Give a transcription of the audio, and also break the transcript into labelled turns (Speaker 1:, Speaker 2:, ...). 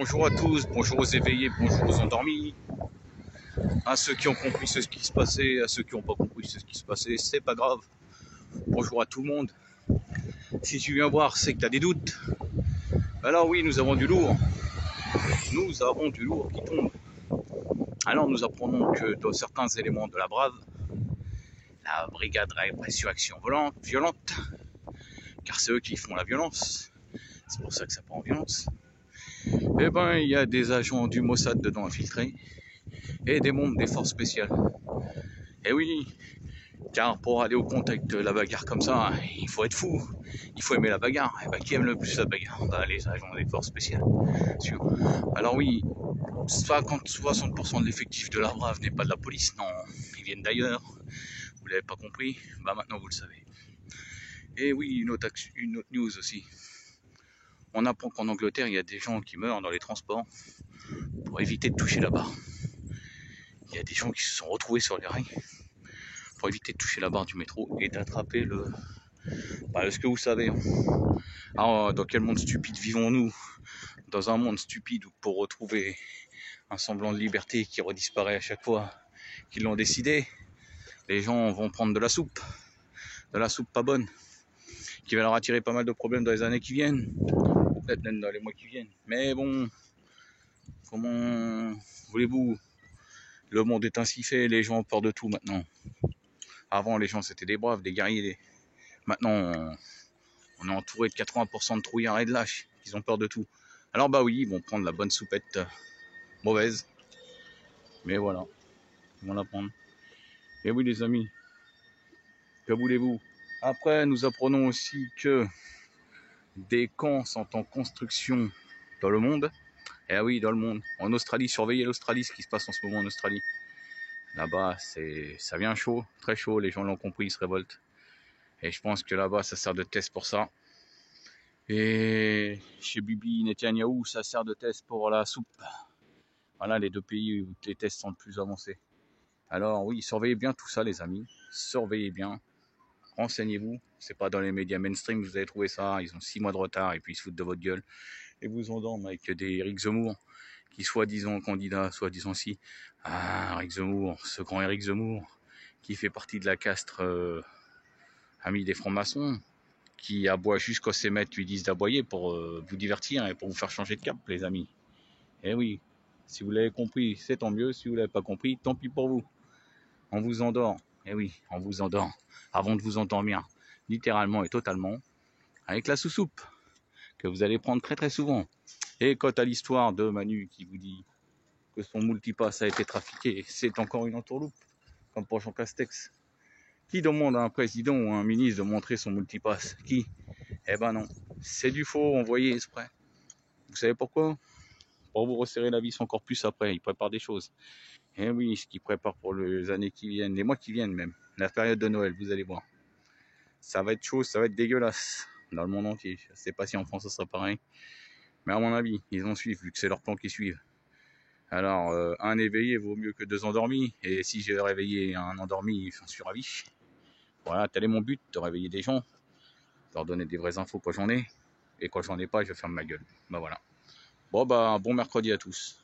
Speaker 1: Bonjour à tous, bonjour aux éveillés, bonjour aux endormis, à ceux qui ont compris ce qui se passait, à ceux qui n'ont pas compris ce qui se passait, c'est pas grave. Bonjour à tout le monde. Si tu viens voir, c'est que tu as des doutes. Alors oui, nous avons du lourd. Nous avons du lourd qui tombe. Alors nous apprenons que dans certains éléments de la Brave, la brigade répression action violente, car c'est eux qui font la violence, c'est pour ça que ça part en violence, eh ben il y a des agents du Mossad dedans infiltrés et des membres des forces spéciales. Et oui, car pour aller au contact de la bagarre comme ça, il faut être fou, il faut aimer la bagarre. Et bah, qui aime le plus la bagarre? Bah, les agents des forces spéciales, sûr. Alors oui, 60% de l'effectif de la Brave n'est pas de la police, non, ils viennent d'ailleurs. Vous l'avez pas compris? Bah maintenant vous le savez. Et oui, une autre news aussi. On apprend qu'en Angleterre, il y a des gens qui meurent dans les transports pour éviter de toucher la barre. Il y a des gens qui se sont retrouvés sur les rails pour éviter de toucher la barre du métro et d'attraper le... Bah, ce que vous savez. Alors, dans quel monde stupide vivons-nous? Dans un monde stupide où pour retrouver un semblant de liberté qui redisparaît à chaque fois qu'ils l'ont décidé, les gens vont prendre de la soupe pas bonne, qui va leur attirer pas mal de problèmes dans les années qui viennent, peut-être même dans les mois qui viennent. Mais bon, comment voulez-vous? Le monde est ainsi fait, les gens ont peur de tout maintenant. Avant, les gens c'était des braves, des guerriers. Maintenant, on est entouré de 80% de trouillards et de lâches. Ils ont peur de tout. Alors bah oui, ils vont prendre la bonne soupette mauvaise. Mais voilà, ils vont la prendre. Et oui les amis, que voulez-vous? Après, nous apprenons aussi que des camps sont en construction dans le monde. Et ah oui, dans le monde. En Australie, surveillez l'Australie, ce qui se passe en ce moment en Australie. Là-bas, ça vient chaud, très chaud, les gens l'ont compris, ils se révoltent. Et je pense que là-bas, ça sert de test pour ça. Et chez Bibi Netanyahou, ça sert de test pour la soupe. Voilà les deux pays où les tests sont le plus avancés. Alors oui, surveillez bien tout ça les amis, surveillez bien, renseignez-vous. C'est pas dans les médias mainstream que vous allez trouver ça, ils ont 6 mois de retard et puis ils se foutent de votre gueule. Et vous endorment avec des Éric Zemmour, qui soi-disant candidat, soi-disant si. Ah, Éric Zemmour, ce grand Éric Zemmour, qui fait partie de la castre ami des francs-maçons, qui aboie jusqu'à ses maîtres lui disent d'aboyer pour vous divertir et pour vous faire changer de cap les amis. Eh oui, si vous l'avez compris, c'est tant mieux, si vous l'avez pas compris, tant pis pour vous. On vous endort, eh oui, on vous endort, avant de vous endormir, littéralement et totalement, avec la sous-soupe, que vous allez prendre très très souvent. Et quant à l'histoire de Manu qui vous dit que son multipass a été trafiqué, c'est encore une entourloupe, comme pour Jean Castex. Qui demande à un président ou à un ministre de montrer son multipass? Qui? Eh ben non, c'est du faux envoyé exprès. Vous savez pourquoi? Pour vous resserrer la vis encore plus après, il prépare des choses. Et oui, ce qu'il prépare pour les années qui viennent, les mois qui viennent même, la période de Noël, vous allez voir. Ça va être chaud, ça va être dégueulasse dans le monde entier. Je ne sais pas si en France ça sera pareil, mais à mon avis, ils vont suivre, vu que c'est leur plan qui suivent. Alors, un éveillé vaut mieux que 2 endormis, et si j'ai réveillé un endormi, j'en suis ravi. Voilà, tel est mon but, de réveiller des gens, leur donner des vraies infos quand j'en ai, et quand j'en ai pas, je ferme ma gueule. Bah voilà. Bon bah, bon mercredi à tous.